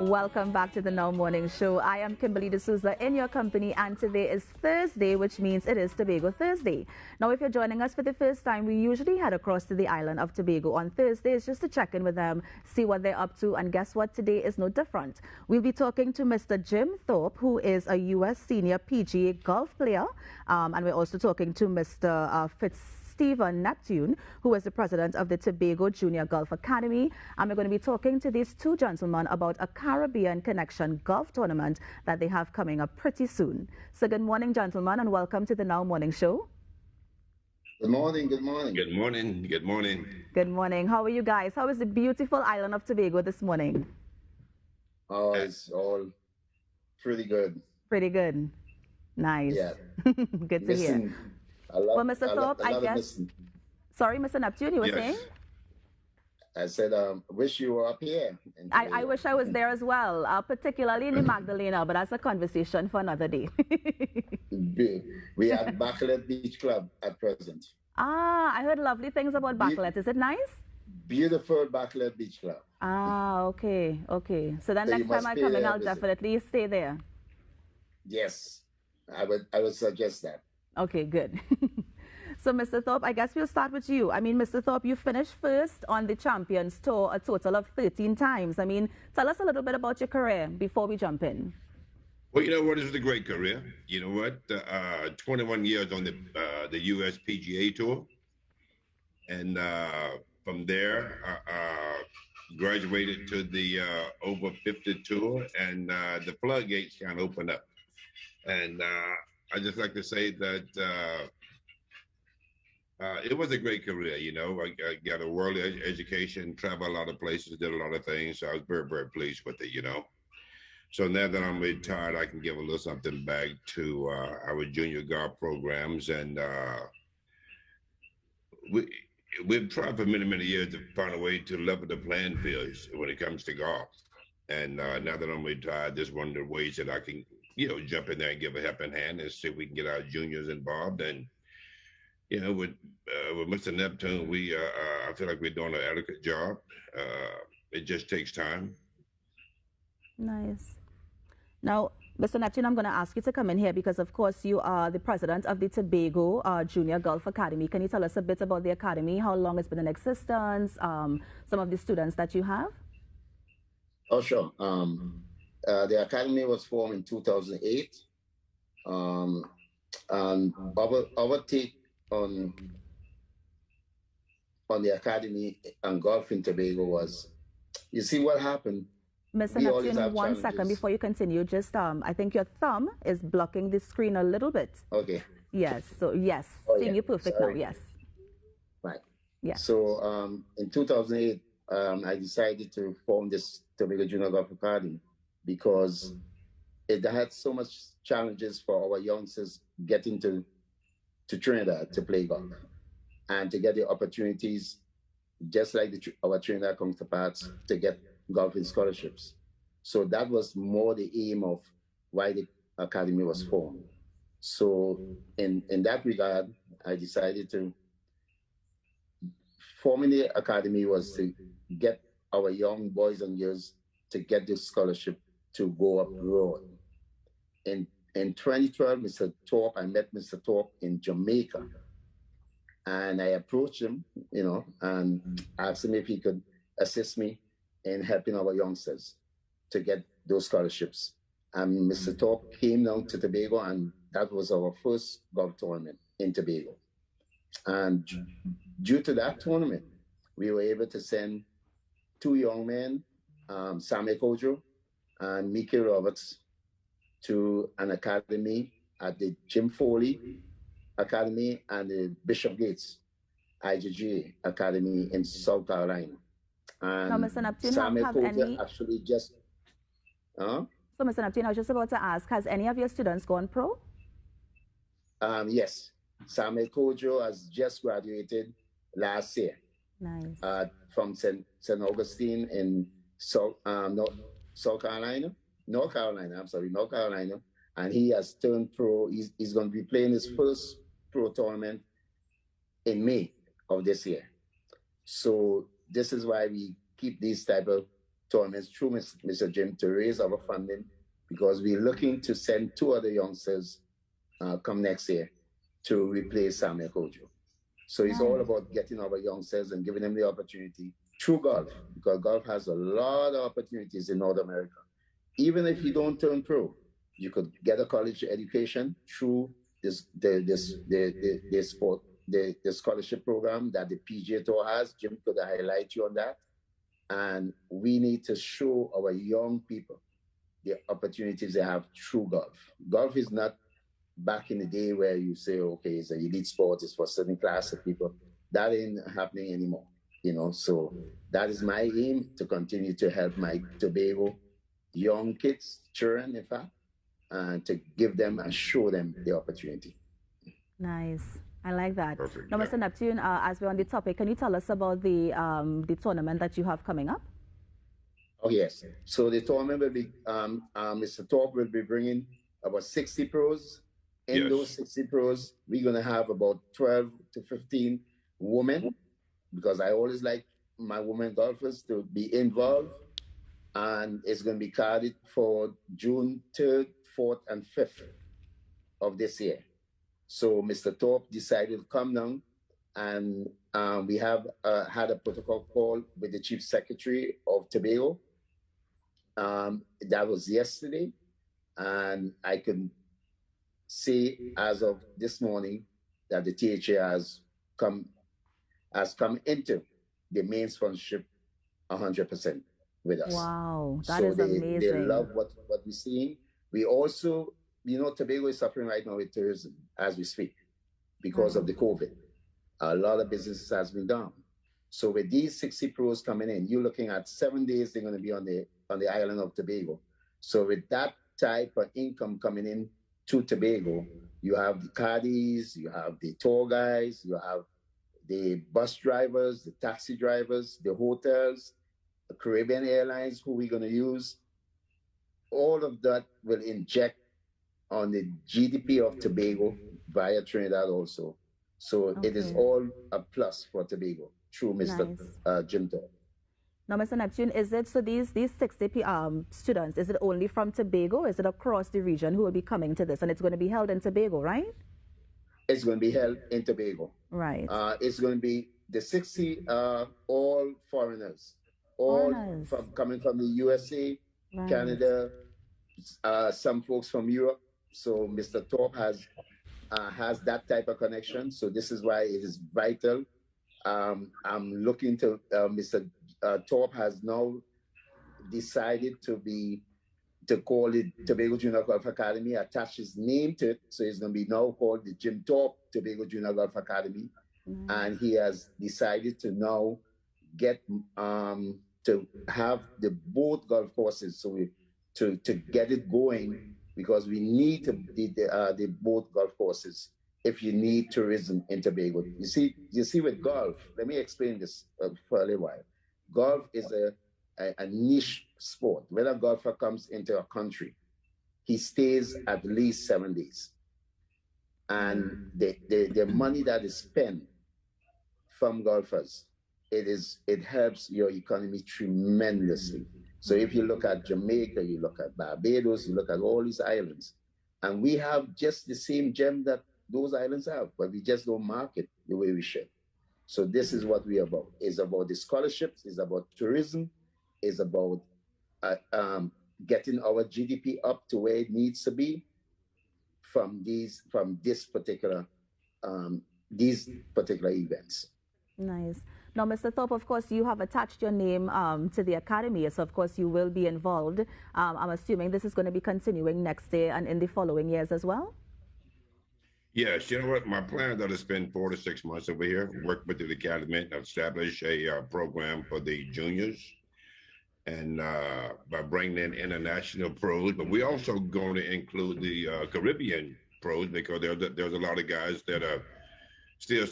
Welcome back to the Now Morning Show. I am Kimberly D'Souza in your company, and today is Thursday, which means it is Tobago Thursday. Now, if you're joining us for the first time, we usually head across to the island of Tobago on Thursdays just to check in with them, see what they're up to, and guess what? Today is no different. We'll be talking to Mr. Jim Thorpe, who is a U.S. senior PGA golf player, and we're also talking to Mr. Stephen Neptune, who is the president of the Tobago Junior Golf Academy. And we're going to be talking to these two gentlemen about a Caribbean Connection golf tournament that they have coming up pretty soon. So good morning, gentlemen, and welcome to the Now Morning Show. Good morning, good morning. Good morning, good morning. Good morning. How are you guys? How is the beautiful island of Tobago this morning? Oh, it's all pretty good. Pretty good. Nice. Yeah. Good to hear. Well, Mr. Thorpe, I guess. Sorry, Mr. Neptune, you were saying? I said, wish you were up here. I wish I was there as well, particularly in the Magdalena, but that's a conversation for another day. We have Bachelet Beach Club at present. Ah, I heard lovely things about Bachelet. Is it nice? Beautiful Bachelet Beach Club. Ah, okay, okay. So then next time I come in, I'll definitely stay there. Yes, I would suggest that. Okay, good. So, Mr. Thorpe, I guess we'll start with you. I mean, Mr. Thorpe, you finished first on the Champions Tour a total of 13 times. I mean, tell us a little bit about your career before we jump in. Well, you know what? It was a great career. You know what? 21 years on the U.S. PGA Tour. And from there, graduated to the over 50 tour, and the floodgates kind of opened up. And I just like to say that it was a great career. You know, I got a world education, traveled a lot of places, did a lot of things. So I was very, very pleased with it, you know. So now that I'm retired, I can give a little something back to our junior golf programs. And we've tried for many, many years to find a way to level the playing fields when it comes to golf. And now that I'm retired, this is one of the ways that I can, you know, jump in there and give a helping hand and see if we can get our juniors involved. And, you know, with Mr. Neptune, I feel like we're doing an adequate job. It just takes time. Nice. Now, Mr. Neptune, I'm going to ask you to come in here because, of course, you are the president of the Tobago Junior Golf Academy. Can you tell us a bit about the academy, how long it's been in existence, some of the students that you have? Oh, sure. The academy was formed in 2008. And our take on the academy and golf in Tobago was, you see what happened? Mr. Neptune, one second before you continue. Just, I think your thumb is blocking the screen a little bit. Okay. Yes. So, yes. Seeing you perfect now. Yes. Right. Yes. So, in 2008, I decided to form this Tobago Junior Golf Academy because it had so much challenges for our youngsters getting to Trinidad to play golf and to get the opportunities, just like our Trinidad counterparts, to get golfing scholarships. So that was more the aim of why the academy was formed. So in that regard, I decided to forming the academy was to get our young boys and girls to get this scholarship to go abroad. In 2012, I met Mr. Thorpe in Jamaica, and I approached him, you know, and asked him if he could assist me in helping our youngsters to get those scholarships. And Mr. Thorpe came down to Tobago, and that was our first golf tournament in Tobago. And due to that tournament, we were able to send two young men, Samuel Kojo and Mickey Roberts, to an academy at the Jim Foley Academy and the Bishop Gates IGGA Academy in South Carolina. And now, Mr. Neptune, Samuel have Kojo any... actually just... So, Mr. Neptune, I was just about to ask, has any of your students gone pro? Yes. Samuel Kojo has just graduated last year. Nice. From St. Augustine in North Carolina, and he has turned pro. He's going to be playing his first pro tournament in May of this year. So this is why we keep these type of tournaments through Mr. Jim to raise our funding because we're looking to send two other youngsters come next year to replace Samuel Kojo. So it's all about getting our youngsters and giving them the opportunity through golf, because golf has a lot of opportunities in North America. Even if you don't turn pro, you could get a college education through the sport, the scholarship program that the PGA Tour has. Jim could highlight you on that. And we need to show our young people the opportunities they have through golf. Golf is not back in the day where you say, okay, it's an elite sport, it's for certain class of people. That ain't happening anymore, you know. So that is my aim, to continue to help my Tobago young kids, children, in fact, and to give them and show them the opportunity. Nice. I like that. Perfect. Now, Mr. Neptune, as we're on the topic, can you tell us about the tournament that you have coming up? Oh, yes. So the tournament will be, Mr. Thorpe will be bringing about 60 pros. In those 60 pros, we're going to have about 12 to 15 women, because I always like my women golfers to be involved. And it's going to be carded for June 3rd, 4th, and 5th of this year. So Mr. Thorpe decided to come down, and we have had a protocol call with the Chief Secretary of Tobago. That was yesterday, and I can say as of this morning that the THA has come into the main sponsorship 100% with us. Wow, that is amazing. They love what we're seeing. We also, you know, Tobago is suffering right now with tourism as we speak because of the COVID. A lot of businesses has been down. So with these 60 pros coming in, you're looking at 7 days they're going to be on the island of Tobago. So with that type of income coming in to Tobago, you have the caddies, you have the tour guys, you have the bus drivers, the taxi drivers, the hotels, the Caribbean Airlines, who we're going to use. All of that will inject on the GDP of Tobago via Trinidad also. So it is all a plus for Tobago through Mr. Jim Thorpe. Now, Mr. Neptune, is it, so these 60 students, is it only from Tobago? Is it across the region who will be coming to this? And it's going to be held in Tobago, right? It's going to be held in Tobago. Right. It's going to be the 60 all foreigners, coming from the USA, Canada, some folks from Europe. So Mr. Thorpe has that type of connection. So this is why it is vital. I'm looking to Mr. Thorpe has now decided to call it Tobago Junior Golf Academy, attach his name to it. So it's going to be now called the Jim Thorpe Tobago Junior Golf Academy. And he has decided to now get to have the both golf courses, so to get it going, because we need the both golf courses if you need tourism in Tobago. You see with golf, let me explain this for a little while. Golf is a niche sport. When a golfer comes into a country, he stays at least 7 days. And the money that is spent from golfers, it helps your economy tremendously. So if you look at Jamaica, you look at Barbados, you look at all these islands, and we have just the same gem that those islands have, but we just don't market the way we should. So this is what we're about. It's about the scholarships, it's about tourism, it's about getting our GDP up to where it needs to be from these particular events. Nice. Now, Mr. Thorpe, of course, you have attached your name to the academy, so of course you will be involved. I'm assuming this is going to be continuing next year and in the following years as well? Yes, you know what? My plans are to spend 4 to 6 months over here, work with the academy, and establish a program for the juniors, and by bringing in international pros. But we're also going to include the Caribbean pros, because there's a lot of guys that are still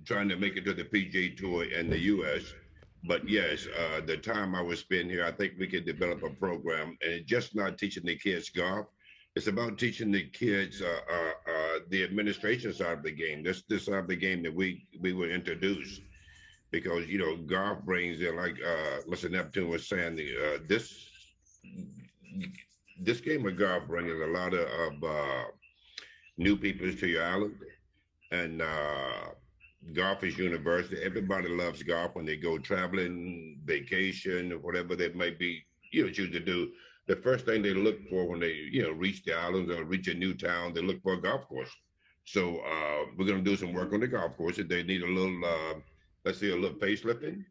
trying to make it to the PGA Tour in the U.S. But yes, the time I would spend here, I think we could develop a program, and it's just not teaching the kids golf. It's about teaching the kids the administration side of the game. This side of the game that we will introduce. because golf brings in, like Mr. Neptune was saying, this game of golf brings a lot of new people to your island, and golf is universal. Everybody loves golf when they go traveling, vacation, or whatever they might be, choose to do. The first thing they look for when they, reach the islands or reach a new town, they look for a golf course. So we're going to do some work on the golf courses. They need a little, let's say, a little facelifting.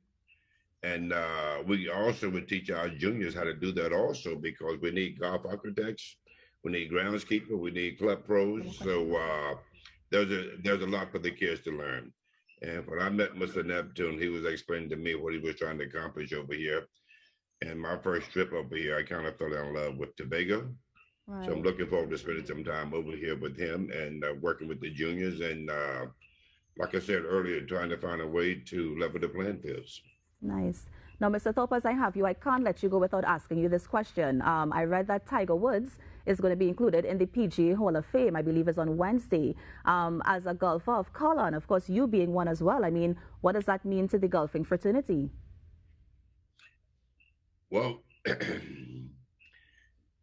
And we also would teach our juniors how to do that also, because we need golf architects, we need groundskeeper, we need club pros. So there's a lot for the kids to learn. And when I met Mr. Neptune, he was explaining to me what he was trying to accomplish over here. And my first trip over here, I kind of fell in love with Tobago. Right. So I'm looking forward to spending some time over here with him and working with the juniors. And like I said earlier, trying to find a way to level the playing fields. Nice. Now, Mr. Thorpe, as I have you, I can't let you go without asking you this question. I read that Tiger Woods is going to be included in the PGA Hall of Fame, I believe is on Wednesday, as a golfer of color, and of course you being one as well. I mean, what does that mean to the golfing fraternity? Well,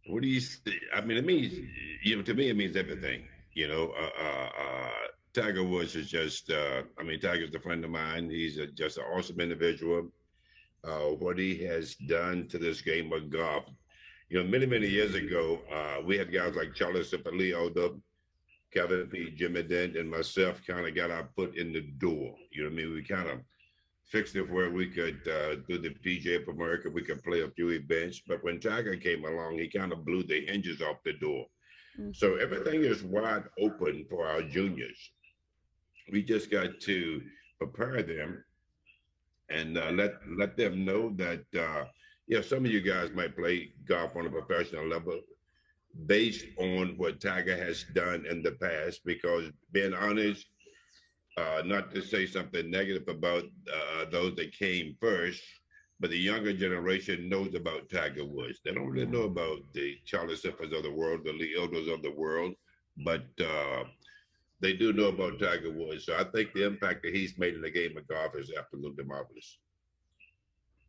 what do you say? I mean, it means, to me, it means everything. Tiger Woods is just, Tiger's a friend of mine. He's just an awesome individual. What he has done to this game of golf. Many, many years ago, we had guys like Charlie Cipollito, Kevin P., Jimmy Dent, and myself kind of got our foot in the door. We kind of fixed it where we could do the PGA of America. We could play a few events. But when Tiger came along, he kind of blew the hinges off the door. Mm-hmm. So everything is wide open for our juniors. We just got to prepare them and let them know that, some of you guys might play golf on a professional level based on what Tiger has done in the past, because being honest, not to say something negative about those that came first, but the younger generation knows about Tiger Woods. They don't really know about the Charlie Sippers of the world, the Lee Elders of the world, but they do know about Tiger Woods. So I think the impact that he's made in the game of golf is absolutely marvelous.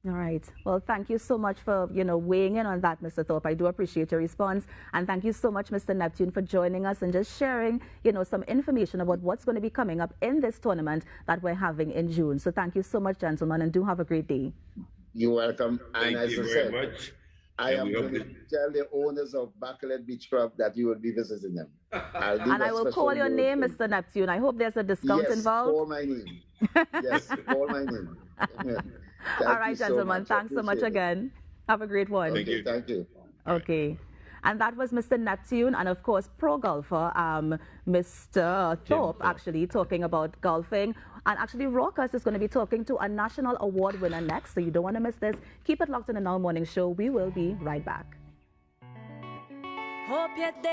All right. Well, thank you so much for, weighing in on that, Mr. Thorpe. I do appreciate your response. And thank you so much, Mr. Neptune, for joining us and just sharing, some information about what's going to be coming up in this tournament that we're having in June. So thank you so much, gentlemen, and do have a great day. You're welcome. Thank you very much. I am going to tell the owners of Bacalet Beach Club that you will be visiting them. And I will call your name, Mr. Neptune. I hope there's a discount involved. Call my name. Yes, call my name. All right, gentlemen. Thanks so much again. Have a great one. Okay, thank you. Okay. And that was Mr. Neptune and, of course, pro golfer Mr. Thorpe, actually, talking about golfing. And actually, Raucus is going to be talking to a national award winner next, so you don't want to miss this. Keep it locked in the Now Morning Show. We will be right back. Hope you're there.